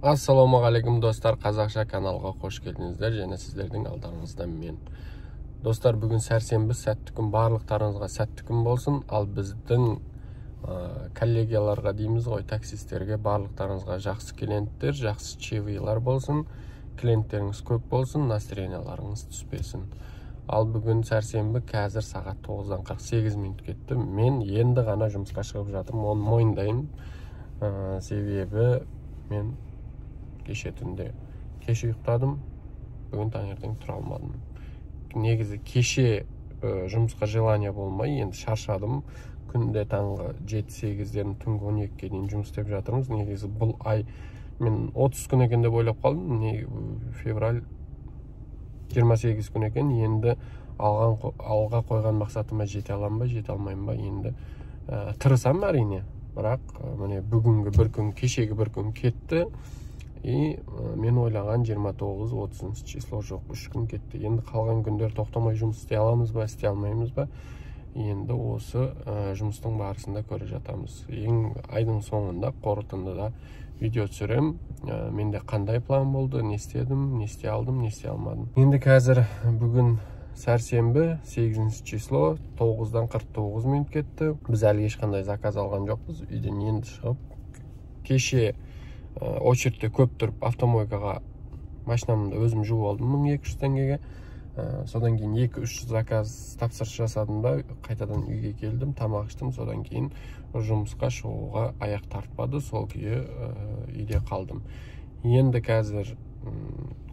Ассалаумағалейкум достар, қазақша каналға қош келдіңіздер. Және сіздердің алдарыңызда мен. Достар, бүгін сәрсенбі, сәтті күн, барлықтарыңызға сәтті күн болсын. Ал біздің коллегияларға дейміз ғой, таксистерге барлықтарыңызға жақсы клиенттер, жақсы чевыйлар болсын. Клиенттеріңіз көп болсын, настроенияларыңыз түспесін. Ал бүгін сәрсенбі, қазір сағат 9-дан 48 минут кетті. Мен енді ғана жұмысқа шығып жатырмын, оны мойындаймын. Себебі мен кеше түнде кеше ұйықтадым, бүгін таңертең тұра алмадым. Негізі кеше жұмысқа желание болмай, енді шаршадым. Күнде таңғы 7-8-ден түнгі 12-ге дейін жұмыс істеп жатырмыз. Негізі бұл ай мен 30 күн екен деп ойлап қалдым. Февраль 28 күн екен. Енді алға қойған мақсатыма жете аламын ба, жете алмаймын ба, енді тырысам әрине. Бірақ міне бүгінгі бір күн, кешегі бір күн кетті. Мен ойлаған 29-30 число жоқ, 3 күн кетті. Енді қалған күндер тоқтамай жұмыс істей аламыз ба, істей алмаймыз ба? Енді осы жұмыстың барысында көре жатамыз. Айдың соңында қорытындыда видео түсірем. Менде қандай план болды, не істедім, не істей алдым, не істей алмадым. Енді қазір бүгін сәрсенбі, 8 число, 9-дан 49 минут кетті. Біз әлі ешқандай заказ алған жоқпыз. Үйден енді шығып, кеше очередте көп тұрып автомойкаға машинамды өзім жуып алдым 1200 теңгеге. Содан кейін 2-3 заказ тапсырыс жасадым да, қайтадан үйге келдім, тамақ іштім. Содан кейін жұмысқа шығуға аяқ тартпады, сол күйі үйде қалдым. Енді қазір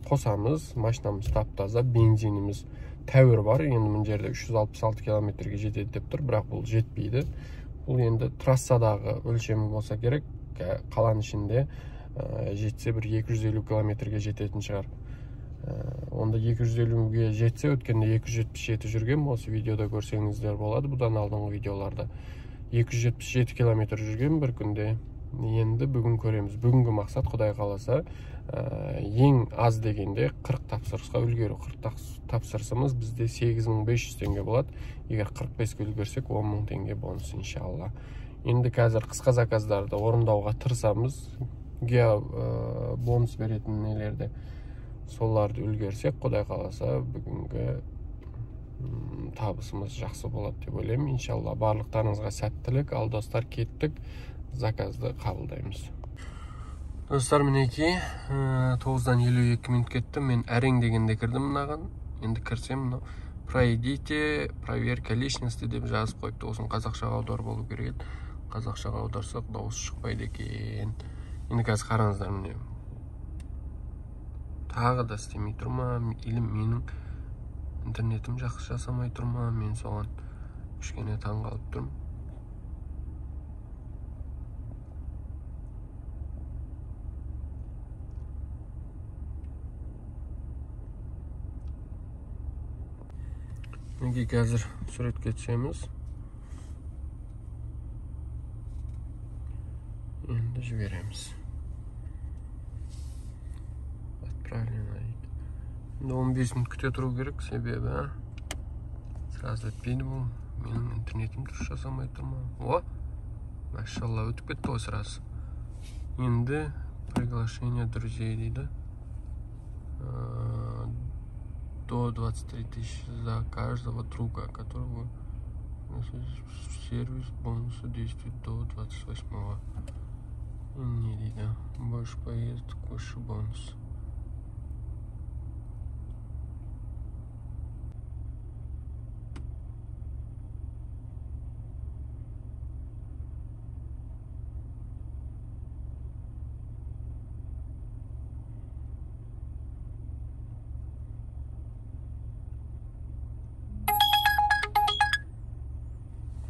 қосамыз, машинамыз тап-таза, бензиніміз тәуір бар. Енді мына жерде 366 километрге жетеді деп тұр, бірақ бұл жетпейді. Бұл енді трассадағы өлшемі болса керек, қаланың ішінде жетсе бір 250 километрге жететін шығар. Онда 250-ге жетсе, өткенде 277 жүрген, осы видеода көрсеңіздер болады. Бұдан алдыңғы видеоларда 277 километр жүрген бір күнде. Енді бүгін көреміз. Бүгінгі мақсат, Құдай қаласа, ең аз дегенде 40 тапсырысқа үлгеру. 40 тапсырысымыз бізде 8500 теңге болады. Егер 45-ге үлгерсек, 10.000 теңге бонус, иншалла. Енді қазір қысқа заказдарды орындауға тырысамыз. Бонус беретін нелерде соларды үлгерсек, Құдай қаласа, бүгінгі табысымыз жақсы болады деп ойлаймын. Иншалла, барлықтарыңызға сәттілік. Ал достар, кеттік, заказды қабылдаймыз. Достар, мінекей 9-дан 52 минут кетті. Мен әрең дегенде кірдім мынаған. Енді кірсем, пройдите проверка личности деп жазып қойыпты. Осын қазақшаға аудар болу керек. Қазақшаға аударсақ дауыс шықпайды екен. Енді қазір қараңыздар, міне тағы да істемей тұрма, или менің интернетім жақсы жасамай тұрма, мен соған кішкене таң қалып тұрмын. Неге қазір суретке түсеміз. Енді жібереміз. Отправлено дейді. Енді 15 минут күте тұру керек, себебі сразу өтпейді бұл. Менің интернетім дұрыс жасамай тұрма. О, машалла, өтіп кетті ғой сразу. Енді приглашение друзей дейді. До 23 000 за каждого друга, которого сервис бонуса действует до 28-го. Не дейді. Больше поездок, больше бонус.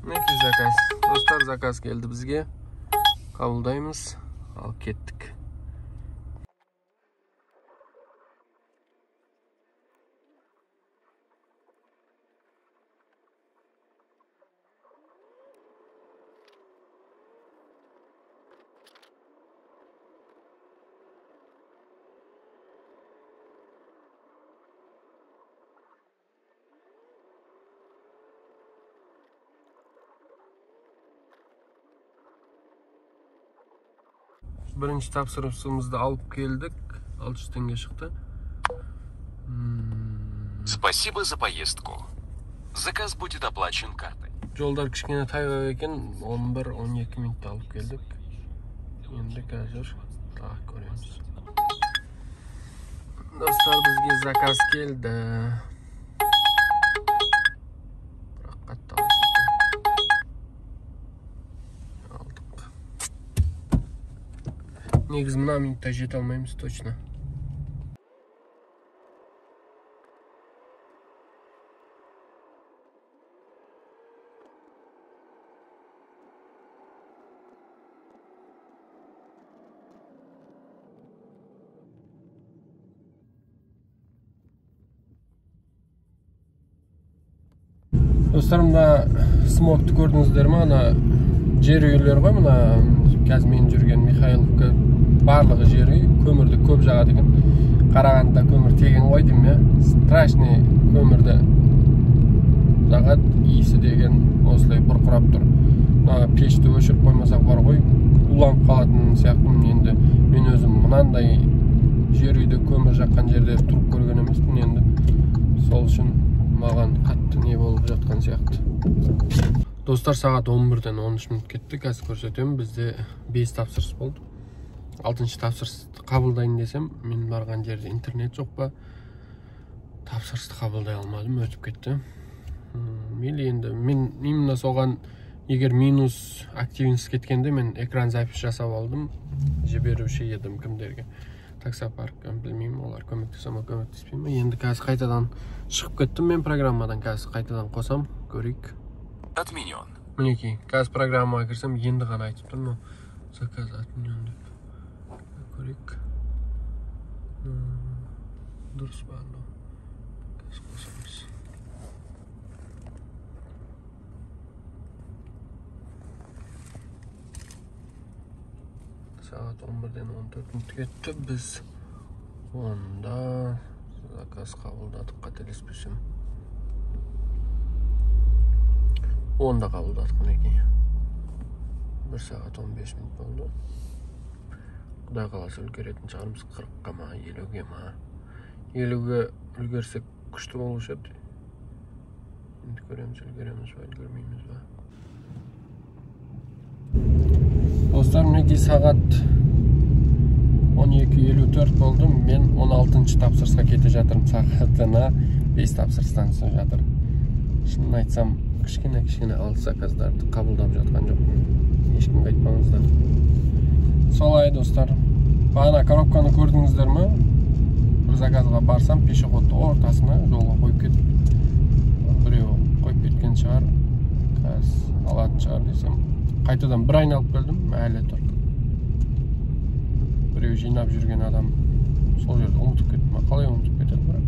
Неке заказ. Достар, заказ келді бізге. Қабылдаймыз. Ал кеттік. birinchi topshiriqimizni olib keldik. 600 tenge chiqdi. Спасибо за поездку. Заказ будет оплачен картой. Yo'llar kichkina tayyor ekan, 11-12 minutda olib keldik. Endi hozir ko'ramiz. Do'stlar, bizga zakaz keldi. Негіз мына минутта жете алмаймыз точно. Достар, мына смокты көрдіңіздер ме? Ана жер үйлер ғой, мына қазір мен жүрген Михайловка барлығы жер үй, көмірді көп жағады екен. Қарағандыда көмір теген ғой деймін, я. Страшный көмірді жағады, иісі деген осылай бұрқырап тұр. Мына пешті өшіріп қоймасақ бар ғой, уланып қалатын сияқтымын. Енді мен өзім мынандай жер үйде көмір жаққан жерде тұрып көрген емеспін. Енді сол үшін маған қатты не болып жатқан сияқты. Достар, сағат 11-ден 13 минут кетті. Қазір көрсетемін, бізде 5 тапсырыс болды. 6-шы тапсырысты қабылдайын десем, мен барған жерде интернет жоқ па, тапсырысты қабылдай алмадым, өтіп кетті. Мейлі енді, мен именно соған, егер минус активность кеткенде, мен экран запись жасап алдым, жіберуші едім кімдерге. Таксопарк, білмеймін, олар көмектесе ма, көмектеспей ме. Енді қазір қайтадан шығып кеттім мен программадан, қазір қайтадан қосам, көрейік. Отменен. Мінекей, қазір программаға кірсем, енді ғана айтып тұрмын, заказ отменен деп. Көрейік. Дұрыс ба, қазір қосамыз. Сағат 11-ден 14 минут кетті. Біз онда заказ қабылдадық, қателеспесем. Онда қабылдадық, мінекей. 1 сағат 15 минут болды. Құдай қаласа үлгеретін шығармыз 40-қа ма, 50-ге ма. 50-ге үлгерсек күшті болушы еді. Енді көреміз, үлгереміз ба, үлгермейміз ба. Достар, мінекей сағат 12:54 болды. Мен 16-шы тапсырысқа кете жатырмын. Сағатына 5 тапсырыстан соң жатыр. Шынын айтсам, кішкене алыс заказдарды қабылдап жатқан жоқпын. Ешкімге айтпаңыздар. Солай, достар. Бағана коробканы көрдіңіздер ме? Бір заказға барсам, пешеходты ортасына жолға қойып кетіп. Біреу қойып кеткен шығар. Қазір алатын шығар десем. Қайтадан бір айналып келдім, әлі тұр. Біреу жинап жүрген адам сол жерде ұмытып кетті ма? Қалай ұмытып кетеді бірақ?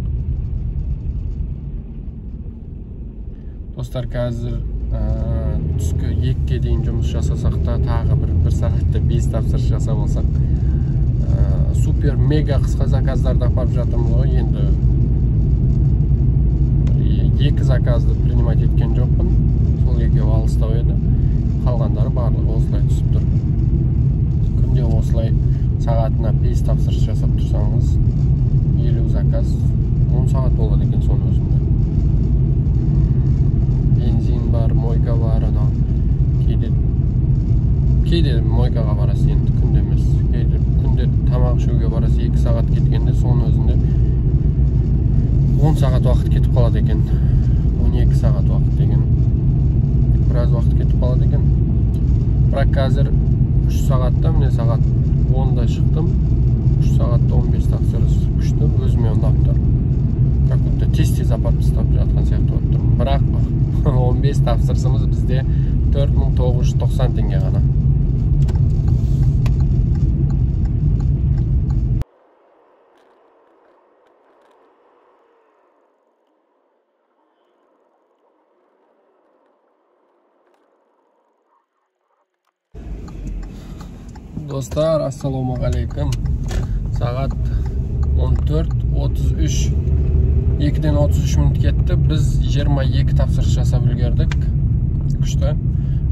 Достар, қазір түскі 2-ге дейін жұмыс жасасақ та, тағы бір сағатта 5 тапсырыс жасап алсақ, супер мега қысқа заказдарды апарып жатырмыз ғой. Енді 2 заказды принимать еткен жоқпын. Сол екеуі алыстау еді. Қалғандары барлығы осылай түсіп тұр. Күнде осылай сағатына 5 тапсырыс жасап тұрсаңыз, 50 заказ 10 сағат болады екен соның өзінде. Бензин бар, мойка бар, кейде мойкаға барасы енді күнде емес. Күнде тамақ ішуге барасы 2 сағат кеткенде, соның өзінде 10 сағат уақыт кетіп қалады екен. 12 сағат уақыт деген. Біраз уақыт кетіп қалады екен. Бірақ қазір 3 сағатта, міне сағат 10-да шықтым. 3 сағатта 15 тапсырыс күшті, өзіме ұнап тұр. Как будто тез апарып тастап жатқан сияқты болып тұрмын. Бірақ 15 тапсырысымыз бізде 4990 теңге ғана. Dostlar, assalomu alaykum. Saat 14:33. 2-den 33 minut ketdi. Biz 22 topshirish jasab ulgurdik. Kuchda.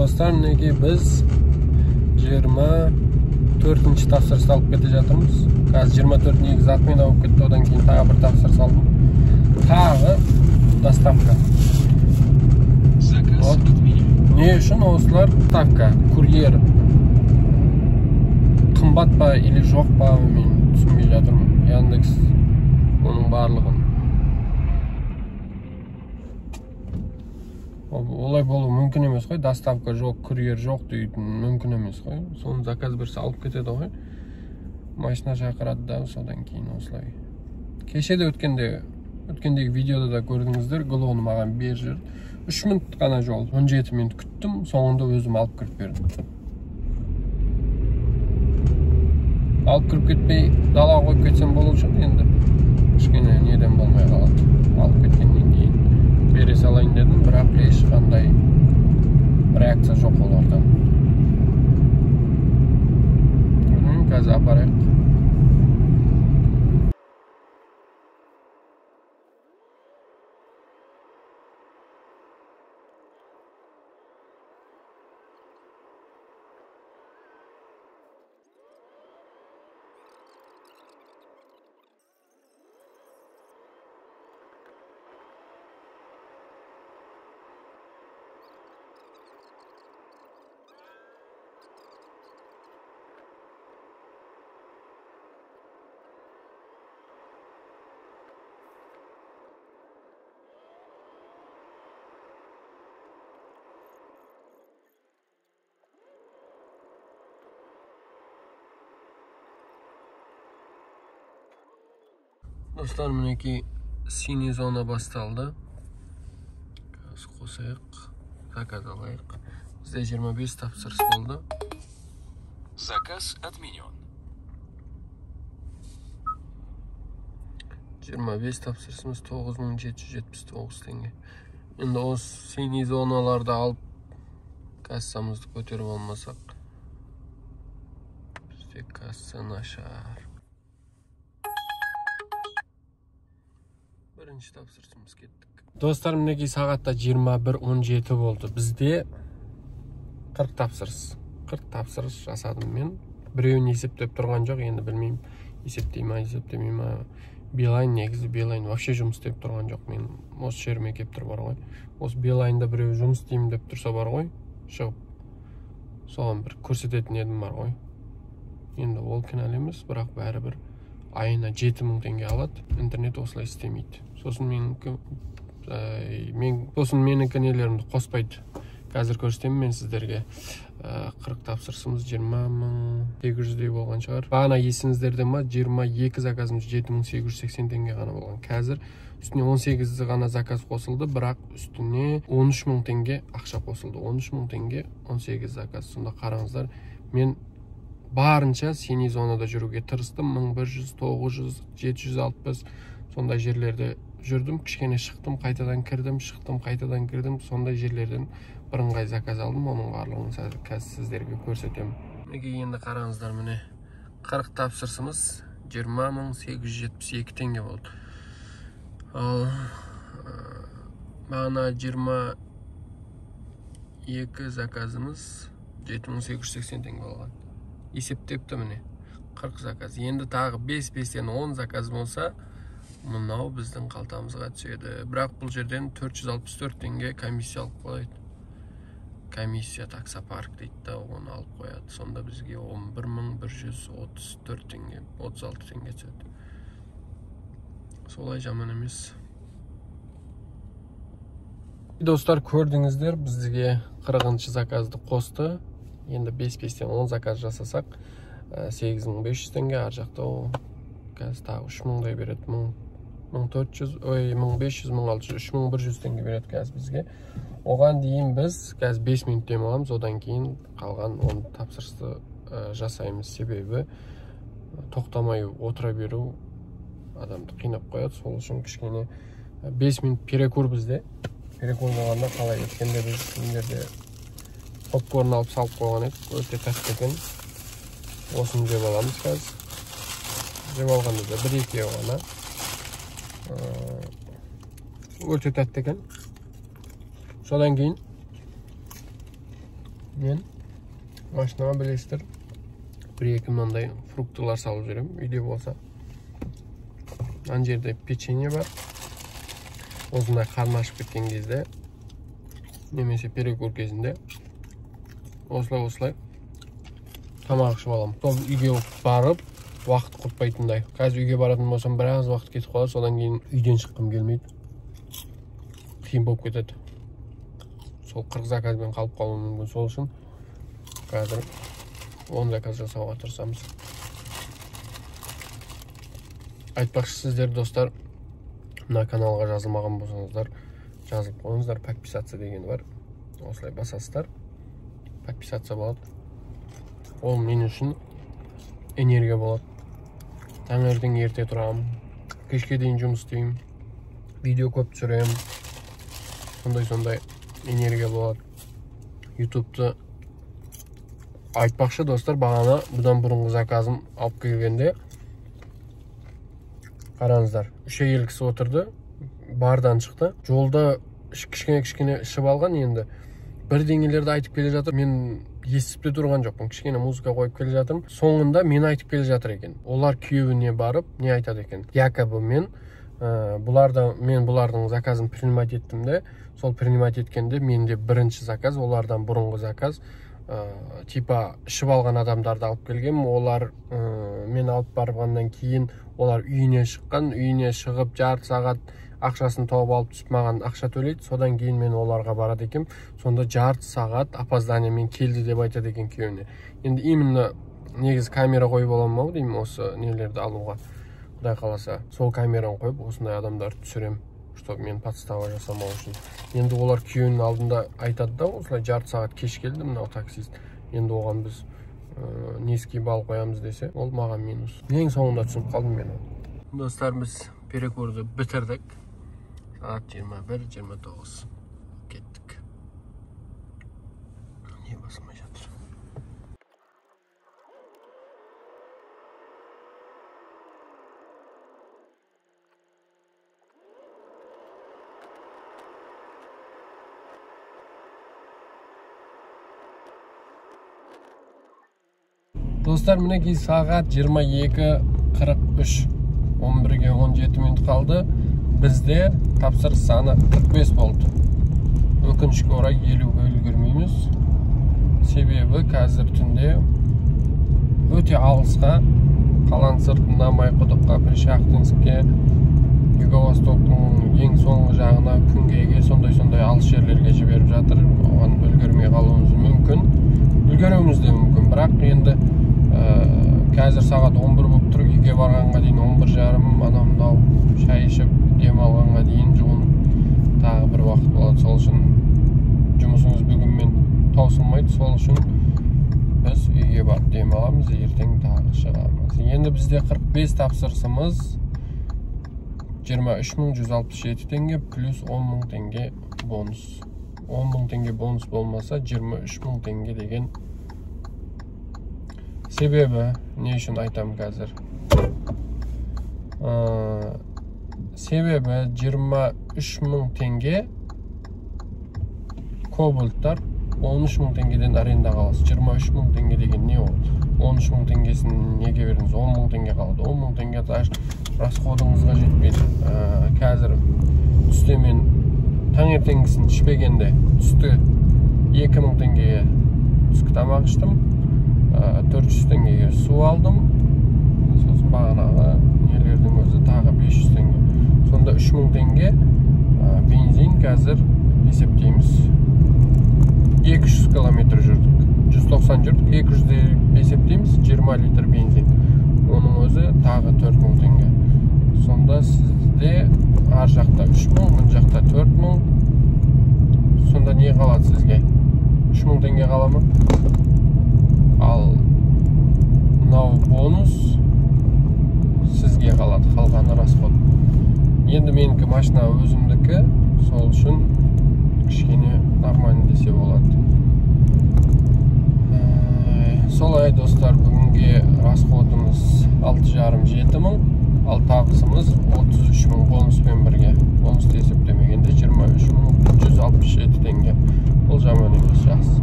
Dostlar, мінекей біз 24-ші тапсырысты алып кете жатырмыз. Қазір 24 негіз атмен алып кетті, одан кейін тағы бір тапсырыс алдым. Тағы доставка. Не үшін осылар доставка, курьер қымбат па или жоқ па, мен түсінбей жатырмын. Яндекс оның барлығын. Олай болу мүмкін емес қой, доставка жоқ, курьер жоқ дейтін мүмкін емес қой. Соны заказ берсе алып кетеді ғой. Машина шақырады да, содан кейін осылай. Кеше де өткендегі видеода да көрдіңіздер, Глоуны маған бер жүр. 3 минут қана жол, 17 минут күттім, соңында өзім алып кіріп бердім. Алып кіріп кетпей далаға қойып кетсем болушы еді, енді кішкене неден болмай қалады. Алып кеткеннен кейін бере салайын дедім, бірақ ешқандай реакция жоқ олардан. Қазір апарайық. Dostlar, мінекей синий зона басталды. Қосайық, заказ алайық. Бізде 25 тапсырыс болды. Заказ отменен. 25 тапсырысымыз 9779 теңге. Енді осы синий зоналарды алып кассамызды көтеріп алмасақ, бізде касса нашар. Бірінші тапсырысымыз кеттік. Достар, мінекей сағатта 21:17 болды. Бізде 40 тапсырыс. 40 тапсырыс жасадым мен. Біреуін есептеп тұрған жоқ, енді білмеймін, есептемей ма. Билайн, негізі Билайн вообще жұмыс істеп тұрған жоқ. Мен осы жеріме кеп тұр бар ғой. Осы Билайнда біреу жұмыс істеймін деп тұрса бар ғой, шығып соған бір көрсететін едім бар ғой. Енді ол кінәлі емес, бірақ бәрібір айына 7000 теңге алады. Интернет осылай істемейді. Сосын менің нелерімді қоспайды. Қазір көрсетемін мен сіздерге. 40 тапсырысымыз 20.800-дей болған шығар. Бағана есіңіздерде ма, 22 заказымыз 7880 теңге ғана болған. Қазір үстіне 18 ғана заказ қосылды, бірақ үстіне 13000 теңге ақша қосылды. 13000 теңге 18 заказ. Сонда қараңыздар, мен барынша синий зонада жүруге тырыстым. 1100, 900, 760 сондай жерлерде жүрдім. Кішкене шықтым, қайтадан кірдім, сондай жерлерден бірыңғай заказ алдым. Оның барлығын қазір сіздерге көрсетемін. Енді қараңыздар, міне 40 тапсырысымыз 20.872 теңге болды. Ал бағана 22 заказымыз 7880 теңге болған. Есептепті міне 40 заказ. Енді тағы 5-5-тен 10 заказ болса, мұнау біздің қалтамызға түседі. Бірақ бұл жерден 464 теңге комиссия алып қойды. Комиссия таксопарк дейді да, оны алып қояды. Сонда бізге 11134 теңге, 36 теңге түседі. Солай жаман емес. Достар, көрдіңіздер, бізге 40-шы заказды қосты. Енді 5-5-тен 10 заказ жасасақ 8500 теңге, ар жақта қазір тағы 3000-дай береді. 1500, 1600, 3100 теңге береді қазір бізге. Оған дейін біз қазір 5 минут дем аламыз, одан кейін қалған 10 тапсырысты жасаймыз. Себебі тоқтамай отыра беру адамды қинап қояды. Сол үшін кішкене 5 минут перекур бізде. Перекур болғанда қалай еткенде біз мендерде попкорн алып салып қойған едік. Өте тәтті екен. Осыны жеп аламыз қазір. Жеп алғанда да 1-2 ғана. Өте тәтті екен. Содан кейін мен машинаға білесіздер, 1-2 мынандай фруктылар салып жүрем, үйде болса. Ана жерде печенье бар. Осындай қарны ашып кеткен кезде, немесе перекур кезінде осылай тамақ ішіп аламын. Сол үйге барып, уақыт құртпайтындай. Қазір үйге баратын болсам, біраз уақыт кетіп қалады, содан кейін үйден шыққым келмейді. Қиын болып кетеді. Сол 40 заказбен қалып қалуым мүмкін. Сол үшін қазір 10 заказ жасауға тырысамыз. Айтпақшы сіздер достар, мына каналға жазылмаған болсаңыздар, жазылып қойыңыздар. Подписаться деген бар. Осылай басасыздар. Подписаться болады. Ол мен үшін энергия болады. Таңертең ерте тұрамын, кешке дейін жұмыс істеймін, видео көп түсіремін. Сондай энергия болады. YouTube'ты айтпақшы достар, бағана бұдан бұрынғы заказым алып келгенде қараңыздар, 3 әйел кісі отырды, бардан шықты. Жолда кішкене ішіп алған, енді бірдеңелерді айтып келе жатыр. Мен естіп те тұрған жоқпын. Кішкене музыка қойып келе жатырмын. Соңында мен айтып келе жатыр екен. Олар күйеуіне барып не айтады екен? Якобы мен бұлардың заказын принимать еттім де, сол принимать еткенде менде бірінші заказ, олардан бұрынғы заказ, типа ішіп алған адамдарды алып келгенмін. Олар мен алып барғаннан кейін олар үйіне шыққан, үйіне шығып жарты сағат ақшасын тауып алып түсіп маған ақша төлейді. Содан кейін мен оларға барады екем. Сонда жарты сағат опозданиемен келді деп айтады екен күйеуіне. Енді именно негіз камера қойып аламын ау деймін осы нелерді алуға. Құдай қаласа, сол камераны қойып осындай адамдарды түсірем, чтобы мен подстава жасамау үшін. Енді олар күйеуінің алдында айтады да, осылай жарты сағат кеш келді мынау таксист. Енді оған біз низкий балл қоямыз десе, ол маған минус. Ең соңында түсініп қалдым мен. Достар, біз перекурды бітірдік. Сағат 21:29 кеттік. Не басылмай жатыр. Достар, мінекей сағат 22:43, 11:17 минут қалды. Бізде тапсырыс саны 45 болды. Өкінішке орай 50-ге үлгермейміз. Себебі қазір түнде өте алысқа, қаланың сыртында Майқұдыққа, Пришахтинскке, Юго-Востоктың ең соңғы жағына, Күнгейге, сондай алыс жерлерге жіберіп жатыр. Оған үлгермей қалуымыз мүмкін. Үлгеруіміз де мүмкін, бірақ енді қазір сағат 11 болып тұр, үйге барғанға дейін 11:30, анау шай ішіп дем алғанға дейін жуынып тағы бір уақыт болады. Сол үшін жұмысымыз бүгінмен таусылмайды. Сол үшін біз үйге барып дем аламыз, ертең тағы шығамыз. Енді бізде 45 тапсырысымыз 23.167 теңге плюс 10.000 теңге бонус. 10.000 теңге бонус болмаса 23.000 теңге деген. Себебі, не үшін айтам қазір? Себебі 23.000 теңге кобальттар 13.000 теңгеден аренда қаласыз. 23.000 теңге деген не ол? 13.000 теңгесін неге беріңіз? 10.000 теңге қалады. 10.000 теңге расходыңызға жетпейді. Қазір түсте мен таңертеңгісін ішпегенде түсті 2.000 теңгеге түскі тамақ іштім. 400 теңгеге су алдым. Сосын бағанағы нелердің өзі тағы 500 теңге. Сонда 3.000 теңге бензин қазір есептейміз. 200 километр жүрдік. 190 жүрдік, 200-де есептейміз, 20 литр бензин. Оның өзі тағы 4.000 теңге. Сонда сізде ар жақта 3.000, мұн жақта 4.000. Сонда не қалады сізге? 3.000 теңге қаламы? Ал мынау бонус сізге қалады, қалғаны расход. Енді менікі машина өзімдікі, сол үшін кішкене нормальный десе болады. Солай достар, бүгінге расходымыз 6,5-7 мың, ал табысымыз 33 мың бонуспен бірге. Бонусты есептемегенде 23.167 теңге. Бұл жаман емес, жақсы.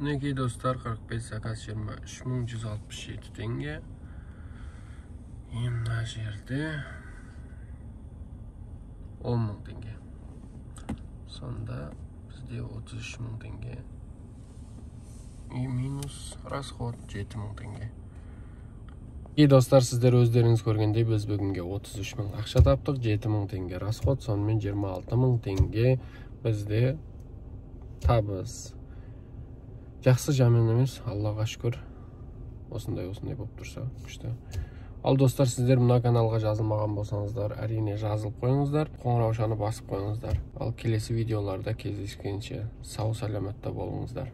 Мінекей достар, 45 заказ 23.167 теңге. Мына жерде 10.000 теңге. Сонда бізде 33.000 теңге. И минус расход 7.000 теңге. Достар, сіздер өздеріңіз көргендей біз бүгінге 33.000 ақша таптық, 7.000 теңге расход, сонымен 26.000 теңге бізде табыс. Жақсы, жаман емес, Аллаға шүкір. Осындай болып тұрса, күшті. Ал достар, сіздер мына каналға жазылмаған болсаңыздар, әрине жазылып қойыңыздар, қоңыраушаны басып қойыңыздар. Ал келесі видеоларда кездескенше сау саламатта болыңыздар.